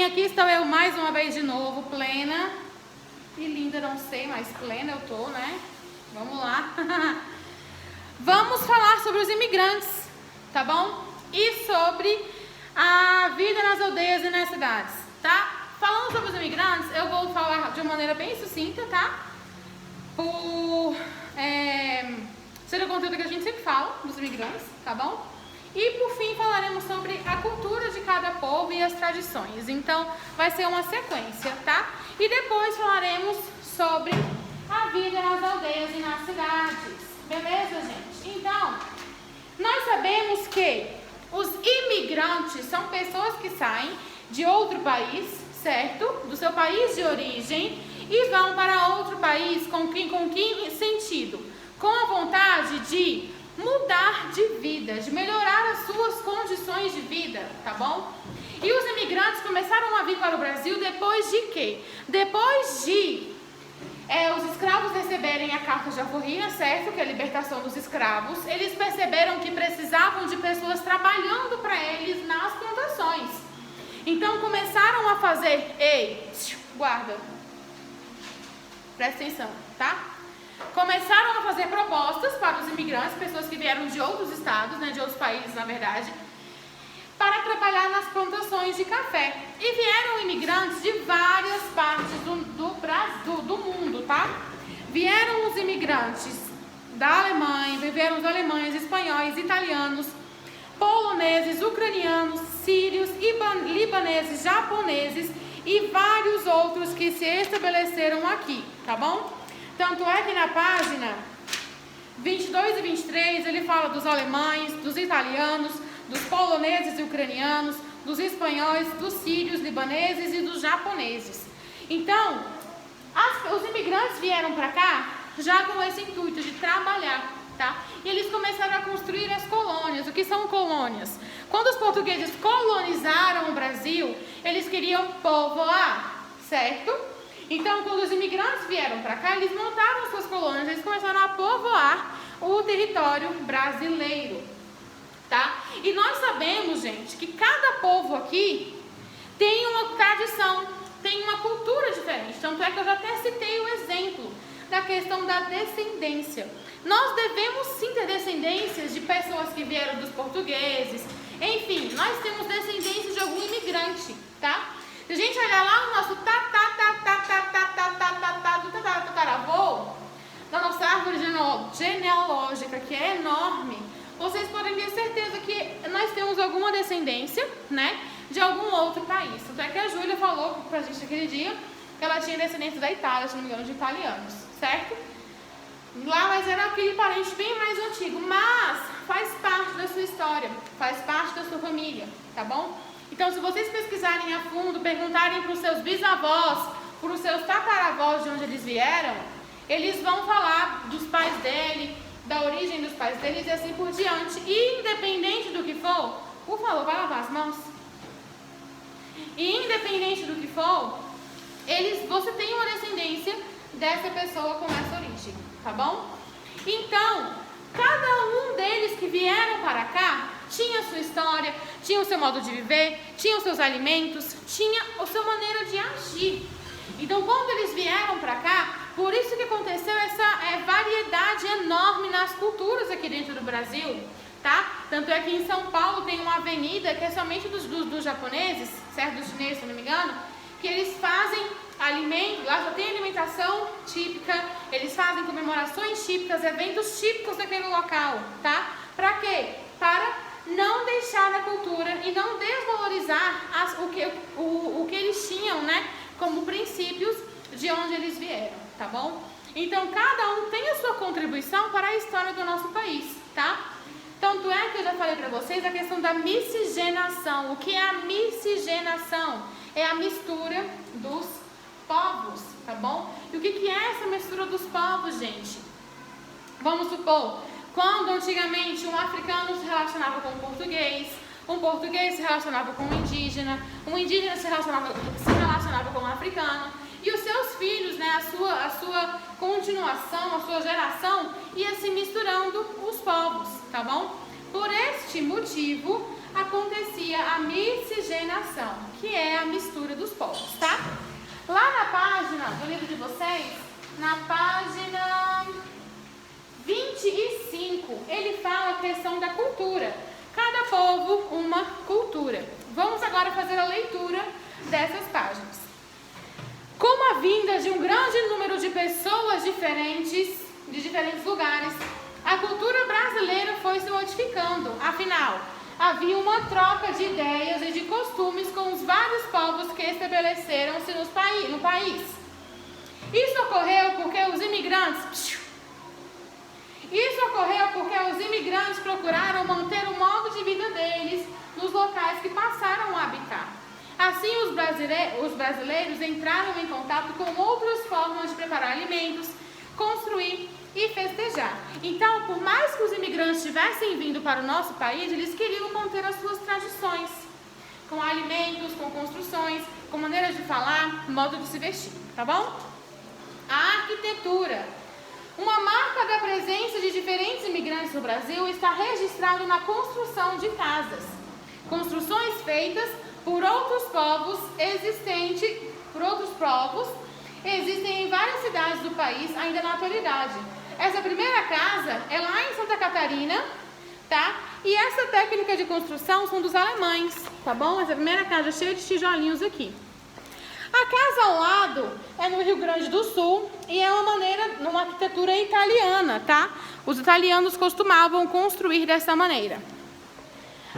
aqui estou eu mais uma vez de novo, plena e linda, não sei, mas plena eu tô, né? Vamos lá. Vamos falar sobre os imigrantes, tá bom? E sobre a vida nas aldeias e nas cidades, tá? Falando sobre os imigrantes, eu vou falar de uma maneira bem sucinta, tá? Por ser o conteúdo que a gente sempre fala dos imigrantes, tá bom? E por fim falaremos sobre a cultura de cada povo e as tradições. Então vai ser uma sequência, tá? E depois falaremos sobre a vida nas aldeias e nas cidades. Beleza, gente? Então, nós sabemos que os imigrantes são pessoas que saem de outro país, certo? Do seu país de origem e vão para outro país com que sentido? Com a vontade de mudar de vida, de melhorar as suas condições de vida, tá bom? E os imigrantes começaram a vir para o Brasil depois de quê? Depois de os escravos receberem a carta de alforria, certo? Que é a libertação dos escravos. Eles perceberam que precisavam de pessoas trabalhando para eles nas plantações. Então começaram a fazer, guarda, presta atenção, tá? Começaram a fazer propostas para os imigrantes, pessoas que vieram de outros estados, né, de outros países, na verdade, para trabalhar nas plantações de café. E vieram imigrantes de várias partes do mundo, tá? Vieram os imigrantes da Alemanha, vieram os alemães, espanhóis, italianos, poloneses, ucranianos, sírios, libaneses, japoneses e vários outros que se estabeleceram aqui, tá bom? Tanto é que na página 22 e 23 ele fala dos alemães, dos italianos, dos poloneses e ucranianos, dos espanhóis, dos sírios, libaneses e dos japoneses. Então, os imigrantes vieram para cá já com esse intuito de trabalhar, tá? E eles começaram a construir as colônias. O que são colônias? Quando os portugueses colonizaram o Brasil, eles queriam povoar, certo? Então, quando os imigrantes vieram para cá, eles montaram suas colônias, eles começaram a povoar o território brasileiro, tá? E nós sabemos, gente, que cada povo aqui tem uma tradição, tem uma cultura diferente. Tanto é que eu já até citei o exemplo da questão da descendência. Nós devemos sim ter descendências de pessoas que vieram dos portugueses. Enfim, nós temos descendência de algum imigrante, tá? Se a gente olhar lá no nosso tataravô, da nossa árvore genealógica, que é enorme, vocês podem ter certeza que nós temos alguma descendência, né, de algum outro país. Tanto é que a Júlia falou pra gente naquele dia que ela tinha descendência da Itália, se não me engano, de italianos, certo? Lá, mas era aquele parente bem mais antigo, mas faz parte da sua história, faz parte da sua família, tá bom? Então, se vocês pesquisarem a fundo, perguntarem para os seus bisavós, para os seus tataravós de onde eles vieram, eles vão falar dos pais dele, da origem dos pais deles e assim por diante. E independente do que for, por favor, vai lavar as mãos. E independente do que for, você tem uma descendência dessa pessoa com essa origem, tá bom? Então, cada um deles que vieram para cá tinha a sua história, tinha o seu modo de viver, tinha os seus alimentos, tinha a sua maneira de agir. Então, quando eles vieram para cá, por isso que aconteceu essa variedade enorme nas culturas aqui dentro do Brasil, tá? Tanto é que em São Paulo tem uma avenida que é somente dos japoneses, certo? Dos chineses, se não me engano, que eles fazem alimento, lá só tem alimentação típica, eles fazem comemorações típicas, eventos típicos daquele local, tá? Para quê? Para não deixar a cultura e não desvalorizar o que eles tinham, né, como princípios de onde eles vieram, tá bom? Então, cada um tem a sua contribuição para a história do nosso país, tá? Tanto é que eu já falei para vocês a questão da miscigenação. O que é a miscigenação? É a mistura dos povos, tá bom? E o que é essa mistura dos povos, gente? Vamos supor, quando antigamente um africano se relacionava com um português se relacionava com um indígena se relacionava com um africano, e os seus filhos, né, a sua continuação, a sua geração ia se misturando os povos, tá bom? Por este motivo, acontecia a miscigenação, que é a mistura dos povos, tá? Lá na página do livro de vocês, na página 25, ele fala a questão da cultura. Cada povo, uma cultura. Vamos agora fazer a leitura dessas páginas. Com a vinda de um grande número de pessoas diferentes, de diferentes lugares, a cultura brasileira foi se modificando. Afinal, havia uma troca de ideias e de costumes com os vários povos que estabeleceram-se no país. Isso ocorreu porque os imigrantes procuraram manter o modo de vida deles nos locais que passaram a habitar. Assim, os brasileiros entraram em contato com outras formas de preparar alimentos, construir e festejar. Então, por mais que os imigrantes tivessem vindo para o nosso país, eles queriam manter as suas tradições, com alimentos, com construções, com maneiras de falar, modo de se vestir, tá bom? A arquitetura. Uma marca da presença de diferentes imigrantes no Brasil está registrada na construção de casas. Construções feitas por outros povos existem em várias cidades do país ainda na atualidade. Essa primeira casa é lá em Santa Catarina, tá? E essa técnica de construção são dos alemães, tá bom? Essa primeira casa é cheia de tijolinhos aqui. A casa ao lado é no Rio Grande do Sul e é uma arquitetura italiana, tá? Os italianos costumavam construir dessa maneira.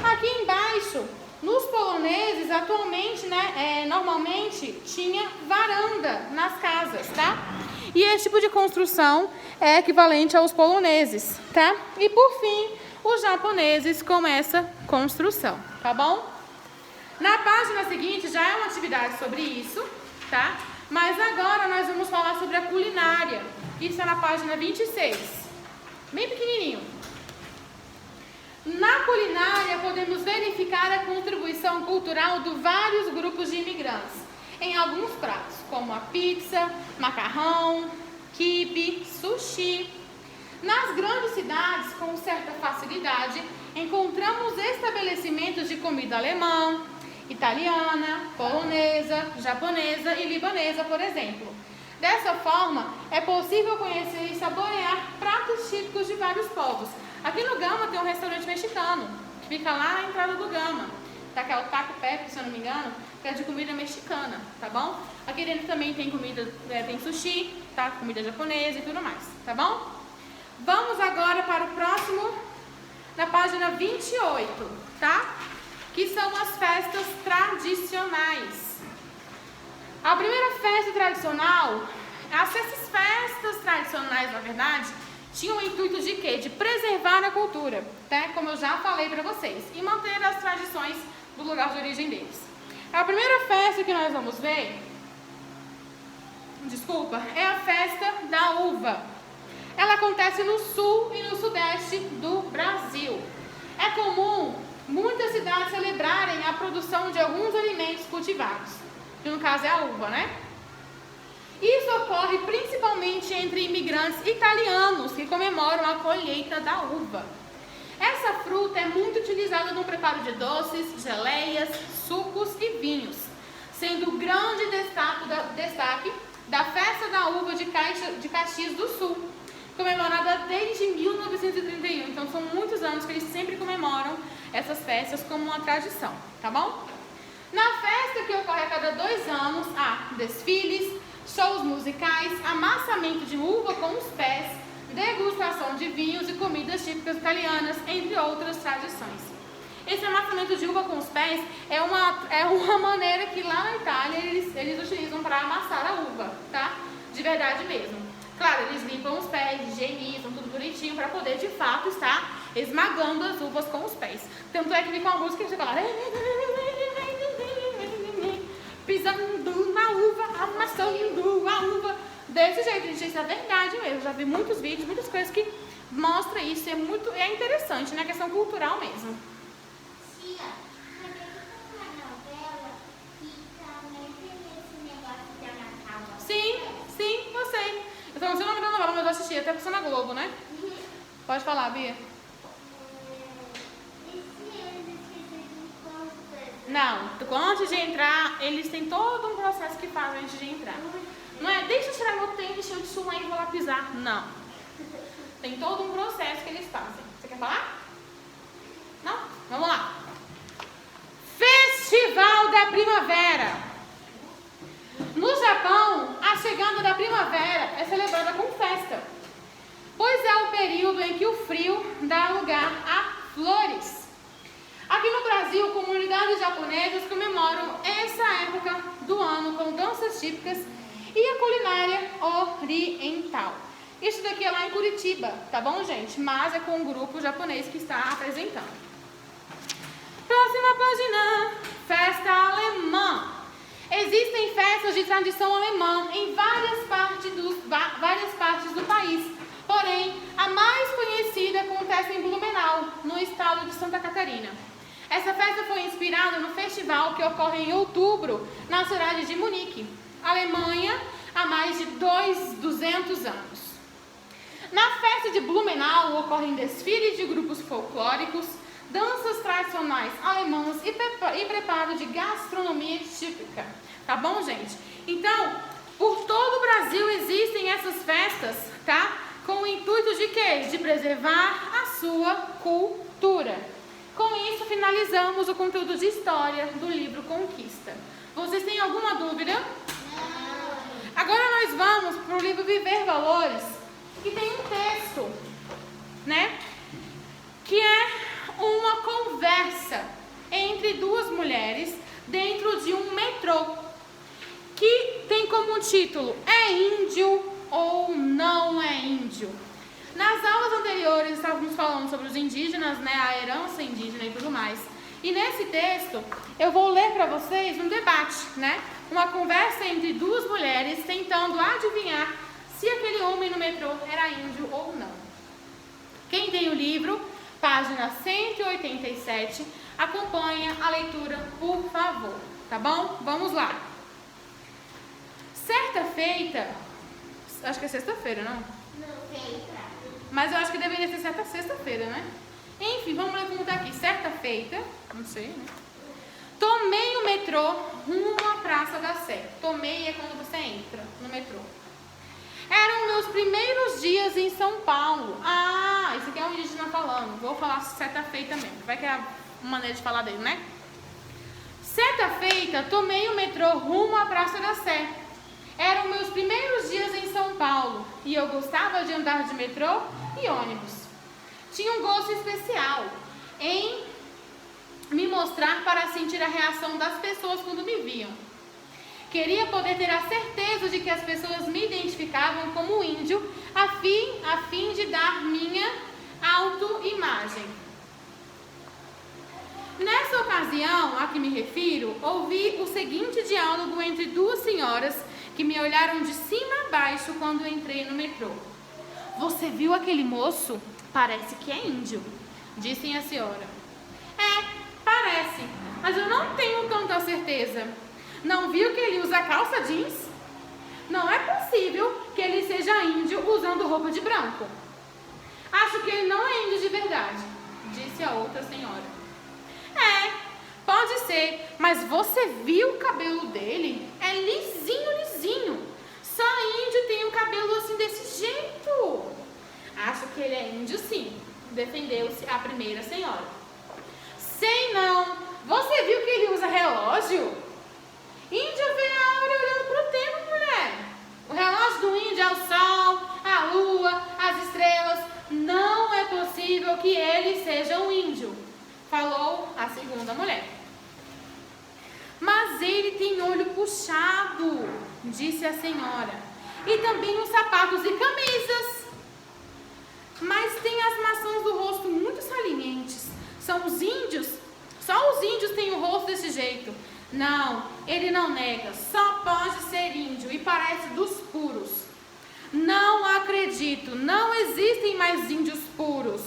Aqui embaixo, nos poloneses, atualmente, normalmente tinha varanda nas casas, tá? E esse tipo de construção é equivalente aos poloneses, tá? E por fim, os japoneses com essa construção, tá bom? Na página seguinte já é uma atividade sobre isso, tá? Mas agora nós vamos falar sobre a culinária. Isso é na página 26, bem pequenininho. Na culinária podemos verificar a contribuição cultural de vários grupos de imigrantes em alguns pratos, como a pizza, macarrão, quibe, sushi. Nas grandes cidades, com certa facilidade, encontramos estabelecimentos de comida alemã, italiana, polonesa, japonesa e libanesa, por exemplo. Dessa forma, é possível conhecer e saborear pratos típicos de vários povos. Aqui no Gama tem um restaurante mexicano, que fica lá na entrada do Gama, tá? Que é o Taco Pepe, se eu não me engano, que é de comida mexicana, tá bom? Aqui dentro também tem comida, tem sushi, tá? Comida japonesa e tudo mais, tá bom? Vamos agora para o próximo, na página 28, tá? Que são as festas tradicionais. A primeira festa tradicional, essas festas tradicionais, na verdade, tinham o intuito de quê? De preservar a cultura, tá? Como eu já falei para vocês, e manter as tradições do lugar de origem deles. A primeira festa que nós vamos ver, é a festa da uva. Ela acontece no sul e no sudeste do Brasil. É comum muitas cidades celebrarem a produção de alguns alimentos cultivados, que no caso é a uva, né? Isso ocorre principalmente entre imigrantes italianos que comemoram a colheita da uva. Essa fruta é muito utilizada no preparo de doces, geleias, sucos e vinhos, sendo o grande destaque da Festa da Uva de Caxias do Sul, comemorada desde 1931. Então são muitos anos que eles sempre comemoram essas festas como uma tradição, tá bom? Na festa, que ocorre a cada 2 anos, há desfiles, shows musicais, amassamento de uva com os pés, degustação de vinhos e comidas típicas italianas, entre outras tradições. Esse amassamento de uva com os pés é uma maneira que lá na Itália eles utilizam para amassar a uva, tá? De verdade mesmo. Claro, eles limpam os pés, higienizam tudo bonitinho para poder de fato estar esmagando as uvas com os pés. Tanto é que vem com a música que você fala pisando na uva, amassando a uva. Desse jeito, gente, isso é verdade mesmo. Eu já vi muitos vídeos, muitas coisas que mostram isso. É interessante, né? Questão cultural mesmo. Tia, mas tem uma novela que também tem esse negócio de amassar a uva. Sim, eu sei. Eu não sei o nome da novela, mas eu assisti. Até passou na Globo, né? Pode falar, Bia. Esse ano, esqueci Não, antes de entrar, eles têm todo um processo que fazem antes de entrar. Não é, deixa eu tirar meu tênis cheio de suor e vou lá pisar. Não. Tem todo um processo que eles fazem. Você quer falar? Não? Vamos lá. Festival da Primavera. No Japão, a chegada da primavera é celebrada com festa, pois é o período em que o frio dá lugar a flores. Aqui no Brasil, comunidades japonesas comemoram essa época do ano com danças típicas e a culinária oriental. Isso daqui é lá em Curitiba, tá bom, gente? Mas é com um grupo japonês que está apresentando. Próxima página. Festa alemã. Existem festas de tradição alemã em várias partes do país. Porém, a mais conhecida acontece em Blumenau, no estado de Santa Catarina. Essa festa foi inspirada no festival que ocorre em outubro, na cidade de Munique, Alemanha, há mais de 200 anos. Na festa de Blumenau ocorrem desfiles de grupos folclóricos, danças tradicionais alemãs e preparo de gastronomia típica. Tá bom, gente? Então, por todo o Brasil existem essas festas, tá? Com o intuito de quê? De preservar a sua cultura. Com isso, finalizamos o conteúdo de história do livro Conquista. Vocês têm alguma dúvida? Não. Agora nós vamos para o livro Viver Valores, que tem um texto, né? Que é uma conversa entre duas mulheres dentro de um metrô, que tem como título: é índio ou não é índio? Nas aulas anteriores estávamos falando sobre os indígenas, né, a herança indígena e tudo mais. E nesse texto eu vou ler para vocês um debate, né? Uma conversa entre duas mulheres tentando adivinhar se aquele homem no metrô era índio ou não. Quem tem o livro, página 187, acompanha a leitura, por favor, tá bom? Vamos lá. Certa feita, acho que é sexta-feira, não? Não sei. Mas eu acho que deveria ser certa sexta-feira, né? Enfim, vamos ler como tá aqui. Certa feita, não sei, né? Tomei o metrô rumo à Praça da Sé. Tomei é quando você entra no metrô. Eram meus primeiros dias em São Paulo. Ah, isso aqui é um indígena falando. Vou falar certa feita mesmo. Vai que é a maneira de falar dele, né? Certa feita, tomei o metrô rumo à Praça da Sé. Eram meus primeiros dias em São Paulo e eu gostava de andar de metrô e ônibus. Tinha um gosto especial em me mostrar para sentir a reação das pessoas quando me viam. Queria poder ter a certeza de que as pessoas me identificavam como índio a fim de dar minha autoimagem. Nessa ocasião a que me refiro, ouvi o seguinte diálogo entre duas senhoras que me olharam de cima a baixo quando entrei no metrô. Você viu aquele moço? Parece que é índio, disse a senhora. É, parece, mas eu não tenho tanta certeza. Não viu que ele usa calça jeans? Não é possível que ele seja índio usando roupa de branco. Acho que ele não é índio de verdade, disse a outra senhora. É, pode ser, mas você viu o cabelo dele? É lisinho, lisinho. Só índio tem um cabelo assim desse jeito. Acho que ele é índio sim, defendeu-se a primeira senhora. Sei não. Você viu que ele usa relógio? Índio vê a hora olhando pro tempo, mulher. O relógio do índio é o sol, a lua, as estrelas. Não é possível que ele seja um índio, falou a segunda mulher. Mas ele tem olho puxado, disse a senhora, e também os sapatos e camisas. Mas tem as maçãs do rosto muito salientes. São os índios? Só os índios têm o rosto desse jeito. Não, ele não nega, só pode ser índio e parece dos puros. Não acredito, não existem mais índios puros.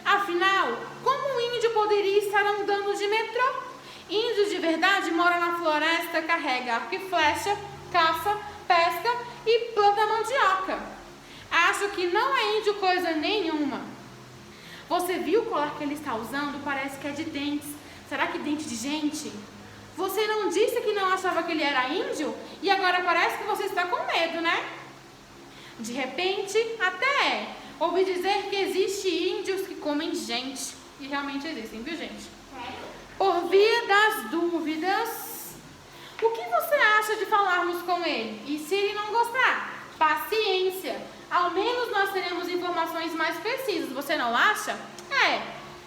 Afinal, como um índio poderia estar andando de metrô? Índio de verdade mora na floresta, carrega arco e flecha, caça, pesca e planta mandioca. Acho que não é índio coisa nenhuma. Você viu o colar que ele está usando? Parece que é de dentes. Será que dente de gente? Você não disse que não achava que ele era índio? E agora parece que você está com medo, né? De repente, até ouvi dizer que existem índios que comem gente. E realmente existem, viu, gente? Por via das dúvidas, o que você acha de falarmos com ele? E se ele não gostar? Paciência. Ao menos nós teremos informações mais precisas. Você não acha?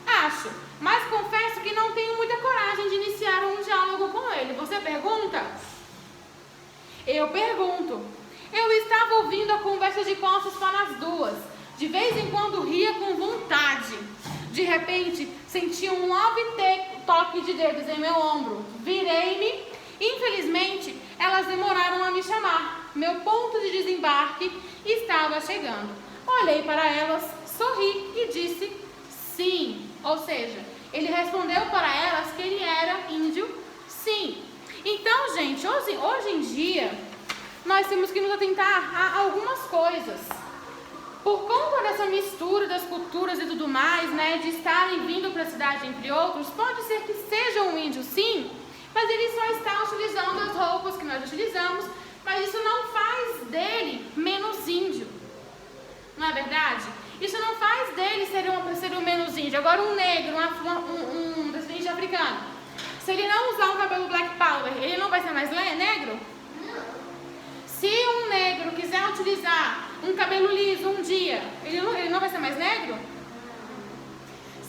Acho. Mas confesso que não tenho muita coragem de iniciar um diálogo com ele. Você pergunta? Eu pergunto. Eu estava ouvindo a conversa de costas para as duas. De vez em quando ria com vontade. De repente, senti um leve toque de dedos em meu ombro. Virei-me. Infelizmente, elas demoraram a me chamar. Meu ponto de desembarque estava chegando. Olhei para elas, sorri e disse sim. Ou seja, ele respondeu para elas que ele era índio, sim. Então, gente, hoje em dia, nós temos que nos atentar a algumas coisas. Por conta dessa mistura das culturas e tudo mais, né, de estarem vindo para a cidade, entre outros, pode ser que seja um índio, sim, mas ele só está utilizando as roupas que nós utilizamos, mas isso não faz dele menos índio. Não é verdade? Isso não faz dele ser um menos índio. Agora um negro, um descendente africano, se ele não usar um cabelo black power, ele não vai ser mais negro? Se um negro quiser utilizar um cabelo liso um dia, ele não vai ser mais negro?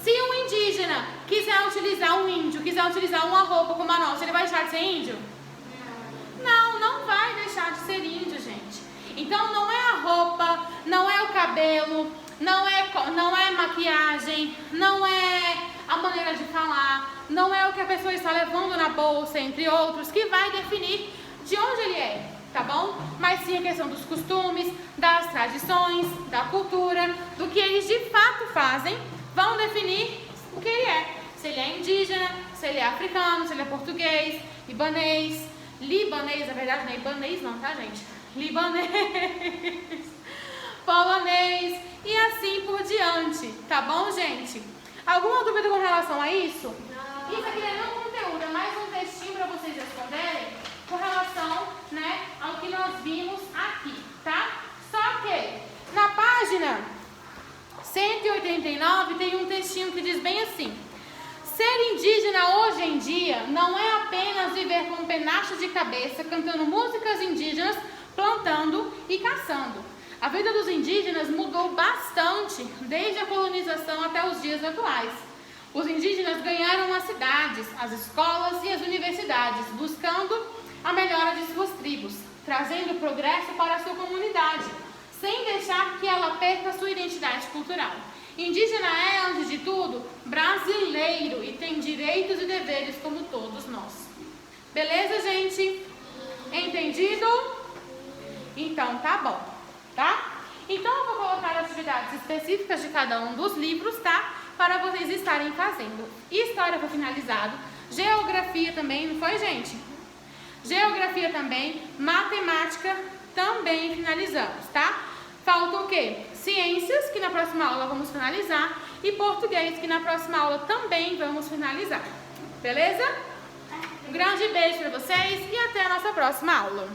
Se um indígena quiser utilizar um índio, quiser utilizar uma roupa como a nossa, ele vai deixar de ser índio? Não vai deixar de ser índio, gente. Então não é a roupa, não é o cabelo, não é maquiagem, não é a maneira de falar, não é o que a pessoa está levando na bolsa, entre outros, que vai definir de onde ele é, tá bom? Mas sim a questão dos costumes, das tradições, da cultura, do que eles de fato fazem, vão definir o que ele é. Se ele é indígena, se ele é africano, se ele é português, libanês, na verdade não é ibanês não, tá, gente? Libanês, polonês e assim por diante, tá bom, gente? Alguma dúvida com relação a isso? Não. Isso aqui não é um conteúdo, é mais um textinho para vocês responderem com relação, né, ao que nós vimos aqui, tá? Só que na página 189 tem um textinho que diz bem assim: ser indígena hoje em dia não é apenas viver com um penacho de cabeça, cantando músicas indígenas, plantando e caçando. A vida dos indígenas mudou bastante desde a colonização até os dias atuais. Os indígenas ganharam as cidades, as escolas e as universidades, buscando a melhora de suas tribos, trazendo progresso para a sua comunidade, sem deixar que ela perca sua identidade cultural. Indígena é, antes de tudo, brasileiro e tem direitos e deveres como todos nós. Beleza, gente? Entendido? Então tá bom, tá? Então eu vou colocar atividades específicas de cada um dos livros, tá? Para vocês estarem fazendo. História foi finalizado. Geografia também, não foi, gente? Geografia também. Matemática também finalizamos, tá? Falta o quê? Ciências, que na próxima aula vamos finalizar. E português, que na próxima aula também vamos finalizar. Beleza? Um grande beijo para vocês e até a nossa próxima aula.